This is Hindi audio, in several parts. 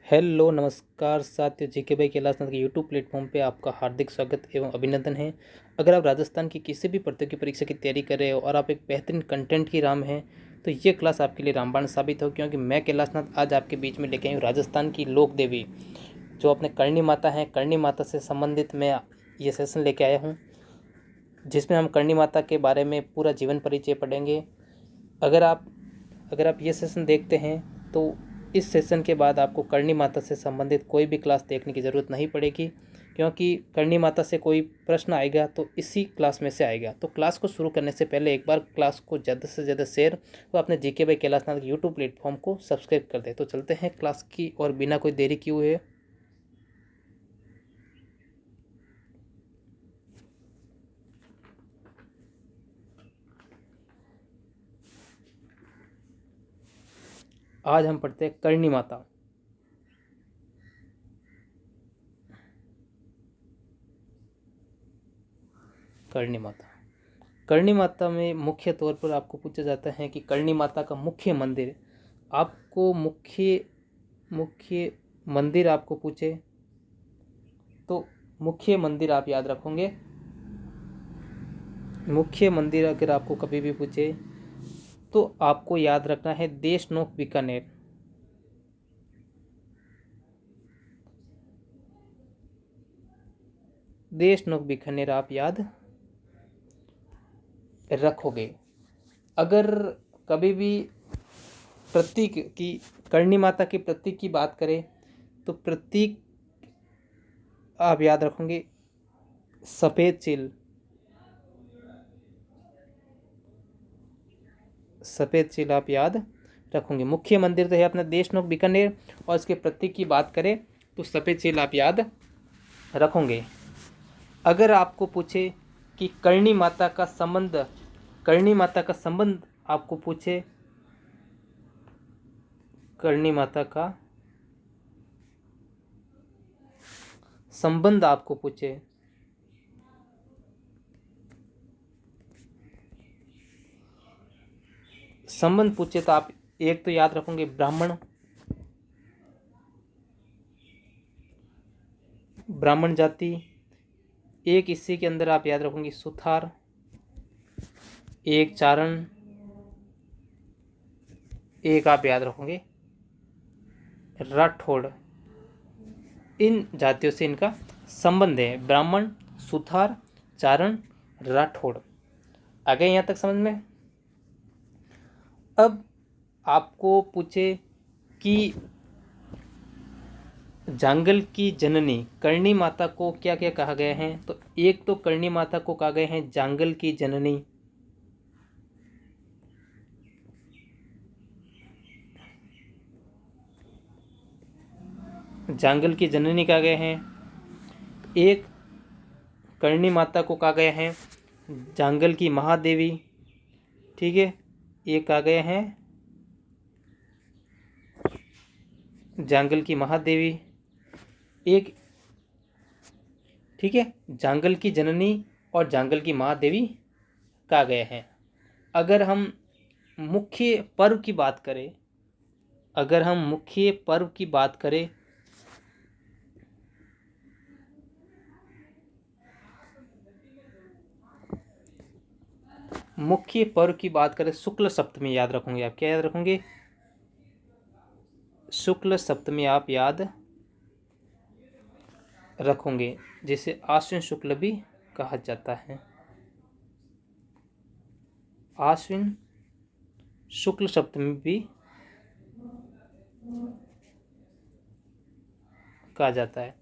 हेलो नमस्कार साथियों, जीके भाई कैलाशनाथ के यूट्यूब प्लेटफॉर्म पे आपका हार्दिक स्वागत एवं अभिनंदन है। अगर आप राजस्थान की किसी भी प्रतियोगी परीक्षा की तैयारी कर रहे हो और आप एक बेहतरीन कंटेंट की राह में हैं तो ये क्लास आपके लिए रामबाण साबित हो, क्योंकि मैं कैलाशनाथ आज आपके बीच में लेके आई हूँ राजस्थान की लोक देवी जो अपने करणी माता हैं। करणी माता से संबंधित मैं ये सेशन लेके आया हूँ जिसमें हम करणी माता के बारे में पूरा जीवन परिचय पढ़ेंगे। अगर आप अगर आप ये सेशन देखते हैं तो इस सेशन के बाद आपको करणी माता से संबंधित कोई भी क्लास देखने की ज़रूरत नहीं पड़ेगी, क्योंकि करणी माता से कोई प्रश्न आएगा तो इसी क्लास में से आएगा। तो क्लास को शुरू करने से पहले एक बार क्लास को ज़्यादा से ज़्यादा शेयर तो अपने जीके बाई कैलाशनाथ के यूट्यूब प्लेटफॉर्म को सब्सक्राइब कर दे। तो चलते हैं क्लास की और बिना कोई देरी किए हुए आज हम पढ़ते हैं करणी माता। करणी माता करणी माता में मुख्य तौर पर आपको पूछा जाता है कि करणी माता का मुख्य मंदिर, आपको मुख्य मंदिर आपको पूछे तो मुख्य मंदिर आप याद रखोगे। मुख्य मंदिर अगर आपको कभी भी पूछे तो आपको याद रखना है देशनोक बीकानेर। देशनोक बीकानेर आप याद रखोगे। अगर कभी भी प्रतीक की करणी माता के प्रतीक की बात करें तो प्रतीक आप याद रखोगे सफ़ेद चील। सफ़ेद चील आप याद रखोगे। मुख्य मंदिर तो है अपना देशनोक बीकानेर और इसके प्रतीक की बात करें तो सफ़ेद चील आप याद रखोगे। अगर आपको पूछे कि करणी माता का संबंध आपको पूछे, करणी माता का संबंध आपको पूछे तो आप एक तो याद रखोगे ब्राह्मण जाति। एक इसी के अंदर आप याद रखोगे सुथार, एक चारण, एक आप याद रखोगे राठौड़। इन जातियों से इनका संबंध है, ब्राह्मण, सुथार, चारण, राठौड़। आ गए यहाँ तक समझ में। अब आपको पूछे कि जांगल की जननी करणी माता को क्या क्या कहा गया है, तो एक तो करणी माता को कहा गया है जांगल की जननी। जांगल की जननी कहा गया है। एक करणी माता को कहा गया है जांगल की महादेवी। ठीक है, ये कहा गया है जांगल की महादेवी। एक ठीक है, जांगल की जननी और जांगल की महादेवी कहा गया है। अगर हम मुख्य पर्व की बात करें शुक्ल सप्तमी याद रखोगे आप। क्या याद रखोगे? शुक्ल सप्तमी आप याद रखोगे, जिसे आश्विन शुक्ल भी कहा जाता है। आश्विन शुक्ल सप्तमी भी कहा जाता है।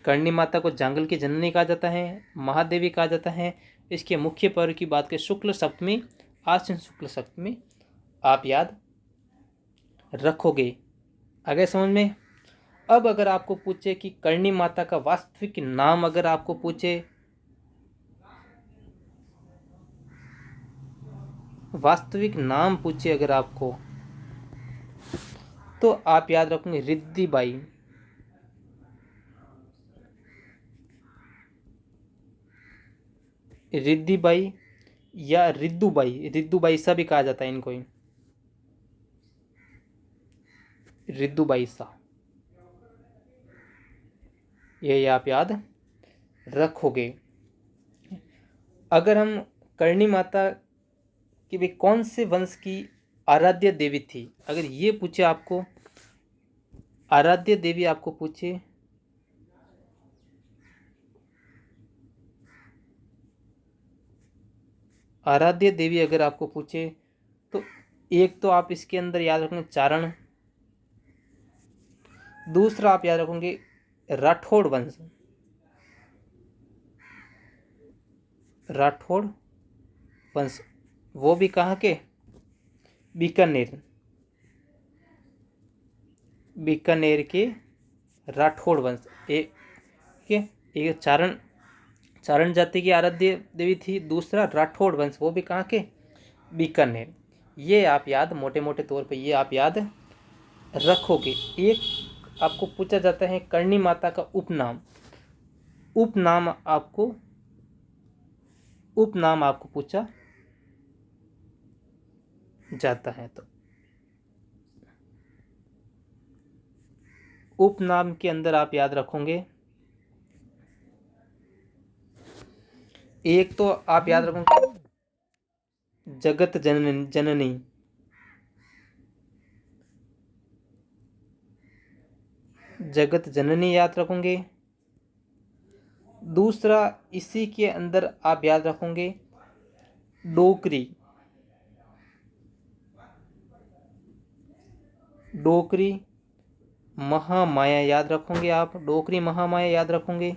करणी माता को जांगल की जननी कहा जाता है, महादेवी कहा जाता है। इसके मुख्य पर्व की बात करें शुक्ल सप्तमी, आश्विन शुक्ल सप्तमी आप याद रखोगे। आगे समझ में। अब अगर आपको पूछे कि करणी माता का वास्तविक नाम, अगर आपको पूछे अगर आपको, तो आप याद रखोगे रिद्धि बाई। रिद्धि बाई या रिद्धू बाई सा भी कहा जाता है इनको, रिद्धू बाई सा। ये आप याद रखोगे। अगर हम करणी माता कि भाई कौन से वंश की आराध्य देवी थी, अगर ये पूछे आपको, आराध्य देवी आपको पूछे, आराध्य देवी अगर आपको पूछे तो एक तो आप इसके अंदर याद रखेंगे चारण, दूसरा आप याद रखेंगे राठौड़ वंश, राठौड़ वंश, वो भी कहाँ के, बीकानेर, बीकानेर के राठौड़ वंश। एक चारण, चारण जाति की आराध्य देवी थी, दूसरा राठौड़ वंश, वो भी कहाँ के, बीकानेर। ये आप याद मोटे मोटे तौर पे ये आप याद रखोगे। एक आपको पूछा जाता है करणी माता का उपनाम, उपनाम आपको पूछा जाता है, तो उपनाम के अंदर आप याद रखोगे, एक तो आप याद रखोगे जगत जननी, जगत जननी याद रखोगे, दूसरा इसी के अंदर आप याद रखोगे डोकरी, डोकरी महामाया याद रखोगे आप, डोकरी महामाया याद रखोगे।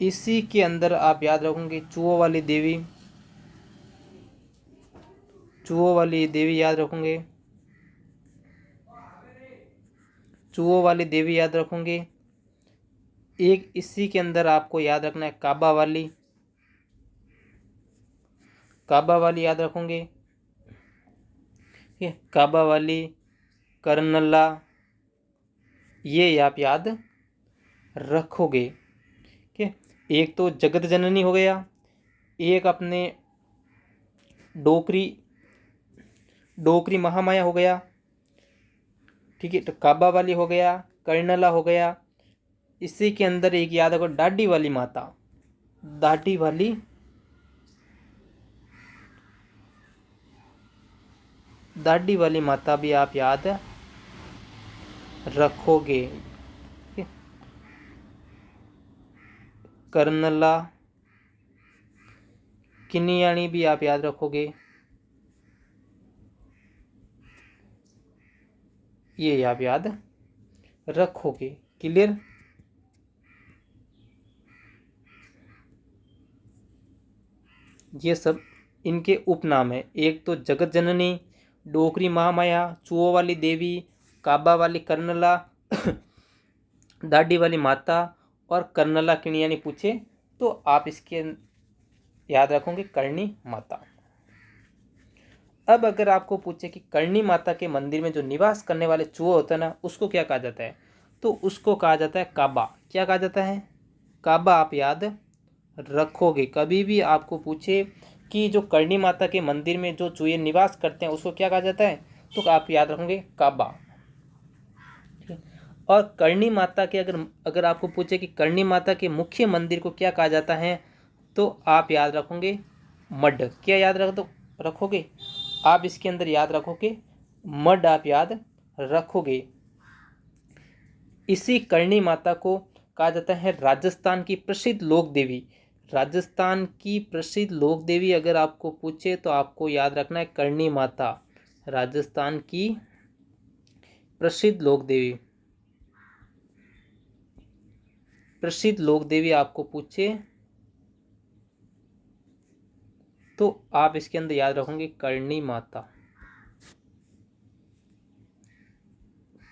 इसी के अंदर आप याद रखोगे चूहों वाली देवी, चूहों वाली देवी याद रखोगे, चूहों वाली देवी याद रखोगे। एक इसी के अंदर आपको याद रखना है काबा वाली, काबा वाली याद रखोगे, काबा वाली, करनला, ये आप याद रखोगे। एक तो जगत जननी हो गया, एक अपने डोकरी, डोकरी महामाया हो गया, ठीक है, तो काबा वाली हो गया, कर्नला हो गया। इसी के अंदर एक याद रखो डाडी वाली माता, दाढ़ी वाली, दाढ़ी वाली माता भी आप याद रखोगे। कर्नला, किनियाणी भी आप याद रखोगे, ये आप याद रखोगे। क्लियर। ये सब इनके उपनाम है, एक तो जगत जननी, डोकरी महामाया, चूहों वाली देवी, काबा वाली कर्नला, दाढ़ी वाली माता और कर्नला किणियानी पूछे तो आप इसके याद रखोगे करणी माता। अब अगर आपको पूछे कि करणी माता के मंदिर में जो निवास करने वाले चूहे होते हैं ना, उसको क्या कहा जाता है, तो उसको कहा जाता है काबा। क्या कहा जाता है, काबा आप याद रखोगे। कभी भी आपको पूछे कि जो करणी माता के मंदिर में जो चूहे निवास करते हैं उसको क्या कहा जाता है, तो आप याद रखोगे काबा। और करणी माता के अगर आपको पूछे कि करणी माता के मुख्य मंदिर को क्या कहा जाता है, तो आप याद रखोगे मड। क्या याद रखोगे आप, इसके अंदर याद रखोगे मड, आप याद रखोगे। इसी करणी माता को कहा जाता है राजस्थान की प्रसिद्ध लोक देवी। राजस्थान की प्रसिद्ध लोक देवी अगर आपको पूछे तो आपको याद रखना है करणी माता, राजस्थान की प्रसिद्ध लोक देवी। प्रसिद्ध लोक देवी आपको पूछे तो आप इसके अंदर याद रखोगे करणी माता,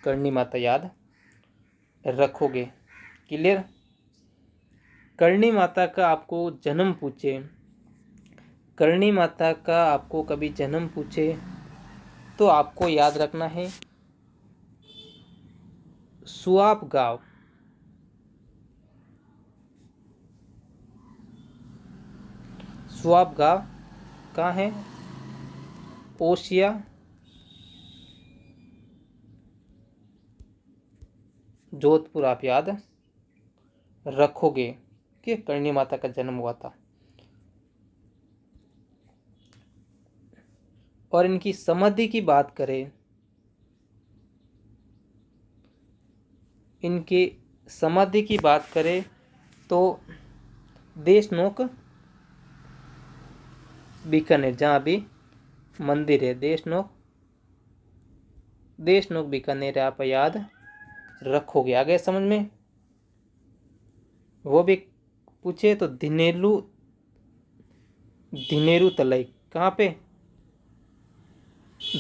करणी माता याद रखोगे। क्लियर। करणी माता का आपको जन्म पूछे, करणी माता का आपको कभी जन्म पूछे तो आपको याद रखना है सुआप गांव, सुआप गांव कहाँ है, ओसिया, जोधपुर आप याद रखोगे। कि करणी माता का जन्म हुआ था। और इनकी समाधि की बात करें, इनकी समाधि की बात करें तो देशनोक बीकानेर, जहाँ अभी मंदिर है, देशनोक बीकानेर आप याद रखोगे। आगे समझ में। वो भी पूछे तो दिनेरु तलाई कहाँ पे?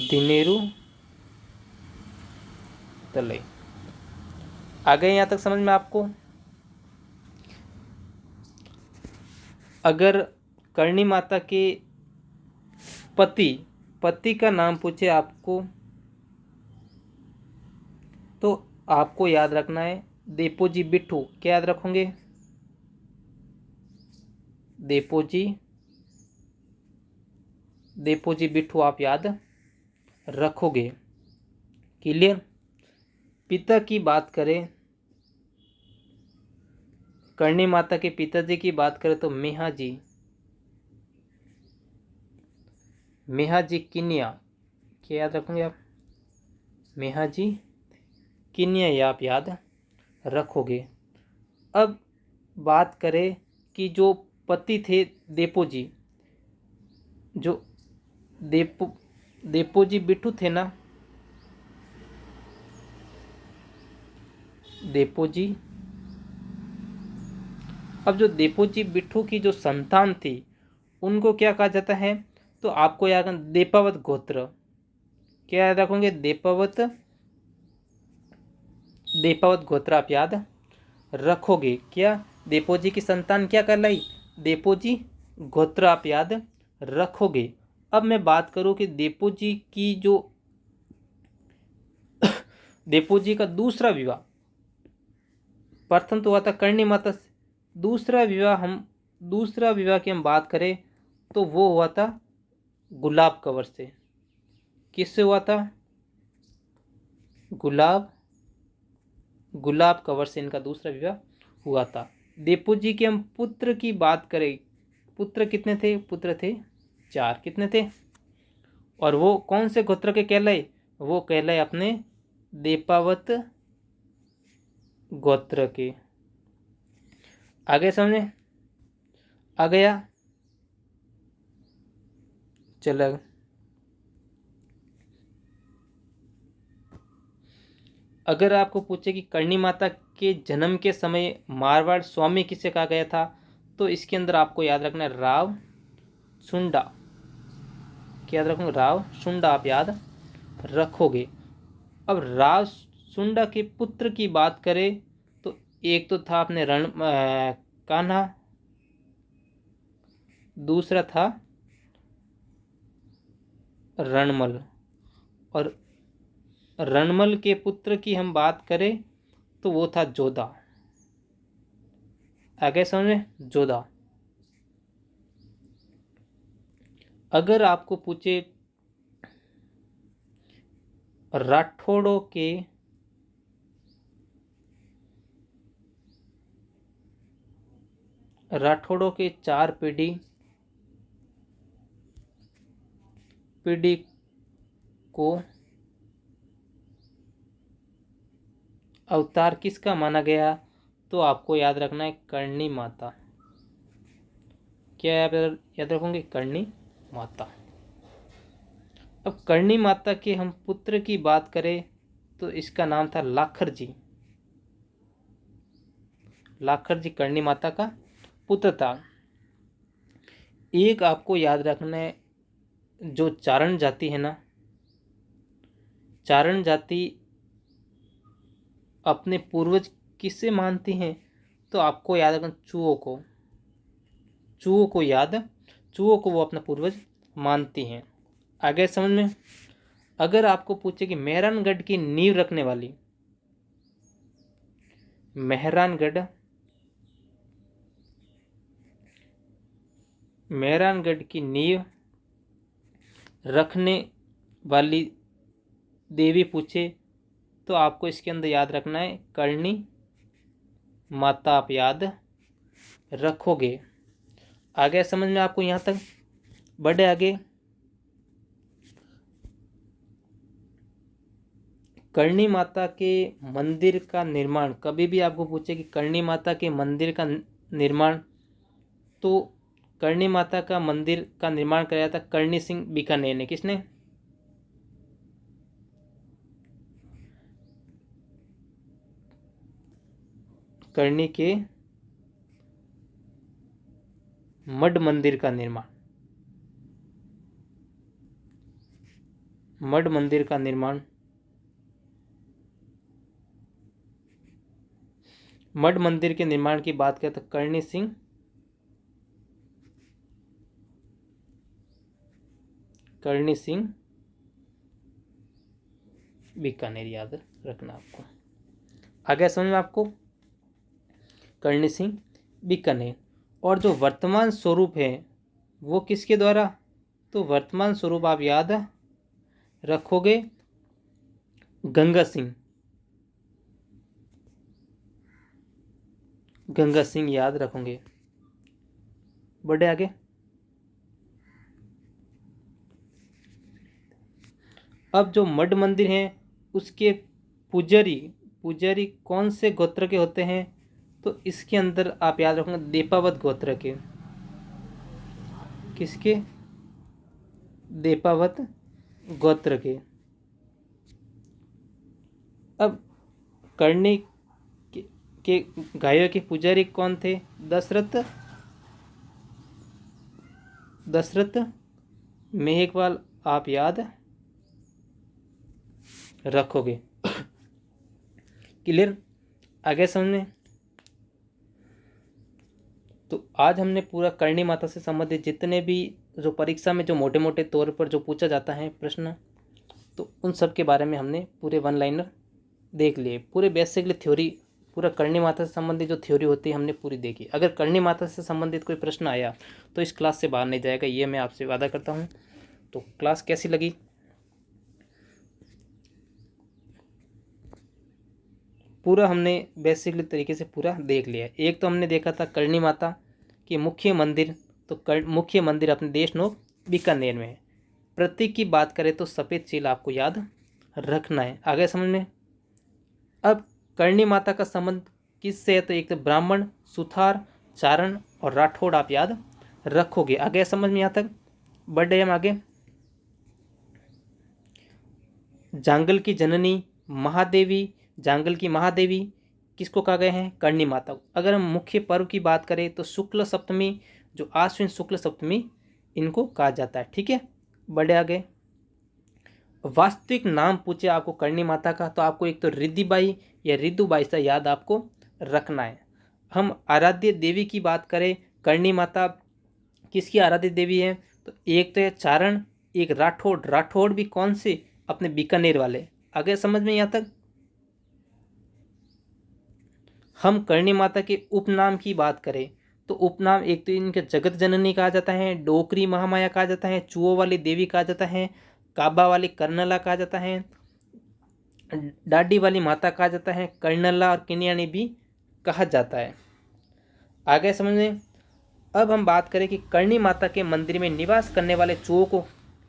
दिनेरु तलाई। आगे यहाँ तक समझ में आपको? अगर करणी माता के पति का नाम पूछे आपको तो आपको याद रखना है देपोजी बिट्ठू। क्या याद रखोगे? देपोजी बिट्ठू आप याद रखोगे। क्लियर। पिता की बात करें, करणी माता के पिताजी की बात करें तो मेहाजी किनिया। क्या याद रखोगे आप? मेहाजी किनिया, ये आप याद रखोगे। अब बात करें कि जो पति थे देपोजी, जो देपोजी बिट्ठू थे ना, देपोजी, अब जो देपोजी बिट्ठू की जो संतान थी उनको क्या कहा जाता है? तो आपको याद रखना देपावत गोत्र। क्या याद रखोगे? देपावत गोत्र आप याद रखोगे। क्या? देपोजी की संतान क्या कहलाई? देपोजी गोत्र आप याद रखोगे। अब मैं बात करूं कि देपोजी का दूसरा विवाह, प्रथम तो हुआ था करणी माता से, दूसरा विवाह की हम बात करें तो वो हुआ था गुलाब कंवर से। किससे हुआ था? गुलाब कंवर से इनका दूसरा विवाह हुआ था। देपोजी के हम पुत्र की बात करें, पुत्र कितने थे? पुत्र थे 4। कितने थे? और वो कौन से गोत्र के कहलाए? वो कहलाए अपने देपावत गोत्र के। आगे समझे? आ गया? चलो, अगर आपको पूछे कि करणी माता के जन्म के समय मारवाड़ स्वामी किसे कहा गया था, तो इसके अंदर आपको याद रखना है राव सुंडा। क्या याद रखोगे? राव सुंडा आप याद रखोगे। अब राव सुंडा के पुत्र की बात करें तो एक तो था अपने कान्हा, दूसरा था रणमल। और रणमल के पुत्र की हम बात करें तो वो था जोधा। आगे समझे? जोधा। अगर आपको पूछे राठौड़ों के 4 पीढ़ी को अवतार किसका माना गया, तो आपको याद रखना है करणी माता। क्या याद रखोगे? करणी माता। अब करणी माता के हम पुत्र की बात करें तो इसका नाम था लाखर जी। लाखर जी करणी माता का पुत्र था। एक आपको याद रखना है, जो चारण जाति है ना, चारण जाति अपने पूर्वज किससे मानती हैं, तो आपको याद रखना चूहों को। चूहों को वो अपना पूर्वज मानती हैं। आगे समझ में। अगर आपको पूछे कि मेहरानगढ़ की नींव रखने वाली, मेहरानगढ़ की नींव रखने वाली देवी पूछे तो आपको इसके अंदर याद रखना है करणी माता आप याद रखोगे। आ गया समझ में आपको यहाँ तक? बढ़े आगे। करणी माता के मंदिर का निर्माण, कभी भी आपको पूछे कि करणी माता के मंदिर का निर्माण, तो करणी माता का मंदिर का निर्माण कराया था करणी सिंह बीकानेर ने। किसने? करणी के मड मंदिर का निर्माण, मड मंदिर का निर्माण, मड मंदिर के निर्माण की बात करें तो करणी सिंह बीकानेर, याद रखना आपको। आ गया समझ में आपको? करणी सिंह बीकानेर। और जो वर्तमान स्वरूप है वो किसके द्वारा? तो वर्तमान स्वरूप आप याद रखोगे गंगा सिंह, गंगा सिंह याद रखोगे। बढ़े आगे। अब जो मड मंदिर है उसके पुजारी कौन से गोत्र के होते हैं? तो इसके अंदर आप याद रखोगे देपावत गोत्र के। किसके? देपावत गोत्र के। अब करणी के गायों के पुजारी कौन थे? दशरथ मेहकवाल आप याद रखोगे। क्लियर? आगे समझ में? तो आज हमने पूरा करणी माता से संबंधित जितने भी जो परीक्षा में जो मोटे मोटे तौर पर जो पूछा जाता है प्रश्न, तो उन सब के बारे में हमने पूरे वन लाइनर देख लिए। पूरे बेसिकली थ्योरी, पूरा करणी माता से संबंधित जो थ्योरी होती है हमने पूरी देखी। अगर करणी माता से संबंधित कोई प्रश्न आया तो इस क्लास से बाहर नहीं जाएगा, ये मैं आपसे वादा करता हूँ। तो क्लास कैसी लगी? पूरा हमने बेसिकली तरीके से पूरा देख लिया। एक तो हमने देखा था करणी माता के मुख्य मंदिर, तो मुख्य मंदिर अपने देशनोक बीकानेर में है। प्रतीक की बात करें तो सफ़ेद चील आपको याद रखना है। आगे समझ में? अब करणी माता का संबंध किससे है? तो एक तो ब्राह्मण, सुथार, चारण और राठौड़ आप याद रखोगे। आगे समझ में? यहाँ तक बढ़े हम आगे। जांगल की जननी महादेवी, जांगल की महादेवी किसको कहा गए हैं? करणी माता। अगर हम मुख्य पर्व की बात करें तो शुक्ल सप्तमी, जो आश्विन शुक्ल सप्तमी, इनको कहा जाता है। ठीक है, बढ़े आगे। वास्तविक नाम पूछे आपको करणी माता का, तो आपको एक तो रिद्धिबाई या रिद्धुबाई सा याद आपको रखना है। हम आराध्य देवी की बात करें, करणी माता किसकी आराध्य देवी है? तो एक तो है चारण, एक राठौड़। राठौड़ भी कौन से? अपने बीकानेर वाले। आगे समझ में? यहाँ तक। हम करणी माता के उपनाम की बात करें तो उपनाम एक तो इनके जगत जननी कहा जाता है, डोकरी महामाया कहा जाता है, चुओ वाली देवी कहा जाता है, काबा वाली कर्नला कहा जाता है, डाडी वाली माता कहा जाता है, कर्नला और किनियानी भी कहा जाता है। आगे समझ में? अब हम बात करें कि करणी माता के मंदिर में निवास करने वाले चुओं को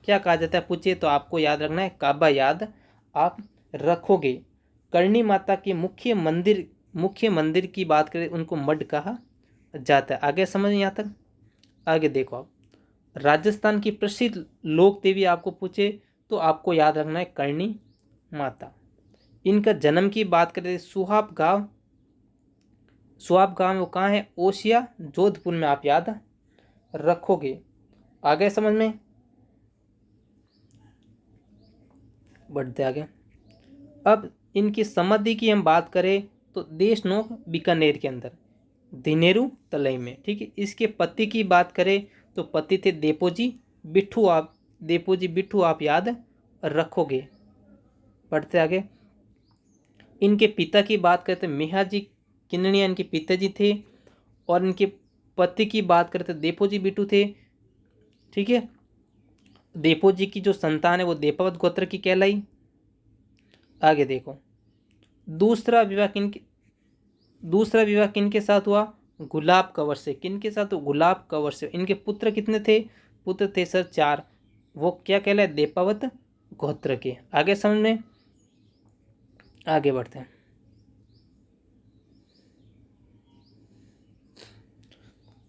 क्या कहा जाता है पूछिए, तो आपको याद रखना है काबा याद आप रखोगे। करणी माता के मुख्य मंदिर की बात करें उनको मड कहा जाता है। आगे समझ यहाँ तक? आगे देखो आप, राजस्थान की प्रसिद्ध लोक देवी आपको पूछे तो आपको याद रखना है करणी माता। इनका जन्म की बात करें सुहाब गांव में, वो कहाँ है? ओसिया जोधपुर में आप याद रखोगे। आगे समझ में? बढ़ते आगे। अब इनकी समाधि की हम बात करें तो देशनोक बीकानेर के अंदर दिनेरू तलई में। ठीक है, इसके पति की बात करें तो पति थे देपोजी बिट्ठू आप याद रखोगे। पढ़ते आगे। इनके पिता की बात करते मेहाजी किन्निया इनके पिताजी थे, और इनके पति की बात करते देपोजी बिट्टू थे। ठीक है, देपोजी की जो संतान है वो देपावत गोत्र की कहलाई। आगे देखो, दूसरा विवाह किनके दूसरा विवाह किनके साथ हुआ? गुलाब कंवर से। किनके साथ? गुलाब कंवर से। इनके पुत्र कितने थे? पुत्र थे सर 4। वो क्या कहलाए? देपावत गोत्र के। आगे समझ में, आगे बढ़ते हैं।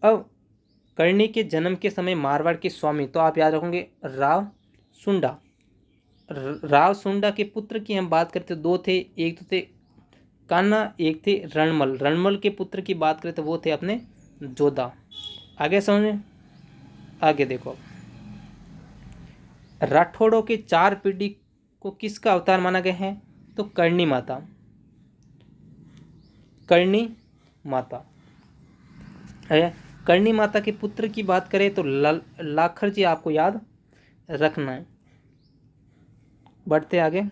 अब कर्णी के जन्म के समय मारवाड़ के स्वामी, तो आप याद रखोगे राव सुंडा। राव सुंडा के पुत्र की हम बात करते 2 थे, एक तो थे कान्हा, एक थे रणमल। रणमल के पुत्र की बात करें तो वो थे अपने जोधा। आगे समझ में, आगे देखो। राठौड़ों के 4 पीढ़ी को किसका अवतार माना गया है? तो कर्णी माता। कर्णी माता है। कर्णी माता के पुत्र की बात करें तो लाखर जी आपको याद रखना है। बढ़ते आगे।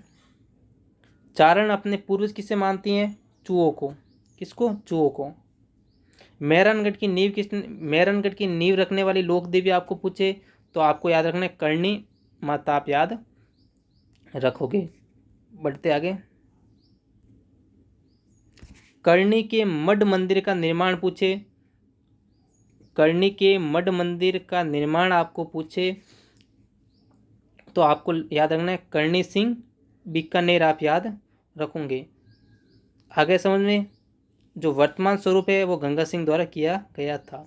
चारण अपने पूर्वज किसे मानती हैं? चूहों को। किसको? चूहों को। मेहरानगढ़ की नींव रखने वाली लोक देवी आपको पूछे तो आपको याद रखना है कर्णी माता, आप याद रखोगे। बढ़ते आगे। कर्णी के मड मंदिर का निर्माण पूछे, कर्णी के मड मंदिर का निर्माण आपको पूछे तो आपको याद रखना है कर्णी सिंह बीकानेर, आप याद रखोगे। आगे समझ में, जो वर्तमान स्वरूप है वो गंगा सिंह द्वारा किया गया था।